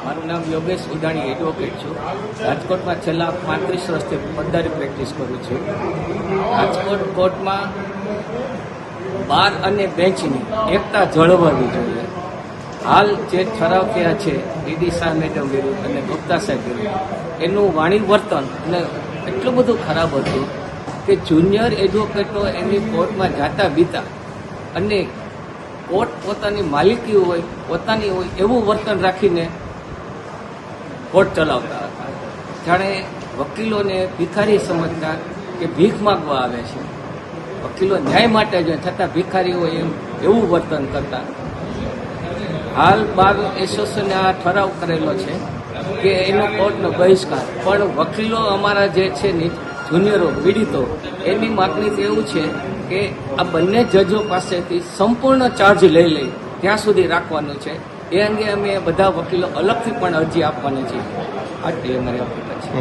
મારું નામ યોગેશ ઉદાણી એડવોકેટ છું. રાજકોટમાં છેલ્લા 35 વર્ષથી ફોજદારી પ્રેક્ટિસ કરું છું. રાજકોટ કોર્ટમાં બાર અને બેન્ચની એકતા જળવાવી જોઈએ. હાલ જે ઠરાવ થયા છે ડીડી શાહ મેડમ વિરુદ્ધ અને ગુપ્તા સાહેબ વિરુદ્ધ, એનું વાણી વર્તન અને એટલું બધું ખરાબ હતું કે જુનિયર એડવોકેટો એની કોર્ટમાં જાતા બીતા અને કોર્ટ પોતાની માલિકી હોય, પોતાની હોય એવું વર્તન રાખીને કોર્ટ ચલાવતા હતા. જાણે વકીલોને ભિખારી સમજતા કે ભીખ માગવા આવે છે. વકીલો ન્યાય માટે જોઈએ છતાં ભિખારી હોય એવું વર્તન કરતા. હાલ બાર એસોસિએશને આ ઠરાવ કરેલો છે કે એનો કોર્ટનો બહિષ્કાર, પણ વકીલો અમારા જે છે જુનિયરો પીડિતો એની માગણી એવું છે કે આ બંને જજો પાસેથી સંપૂર્ણ ચાર્જ લઈ ત્યાં સુધી રાખવાનું છે. એ અંગે અમે બધા વકીલો અલગથી પણ અરજી આપવાની છે. આટલી અમારી અપીલ છે.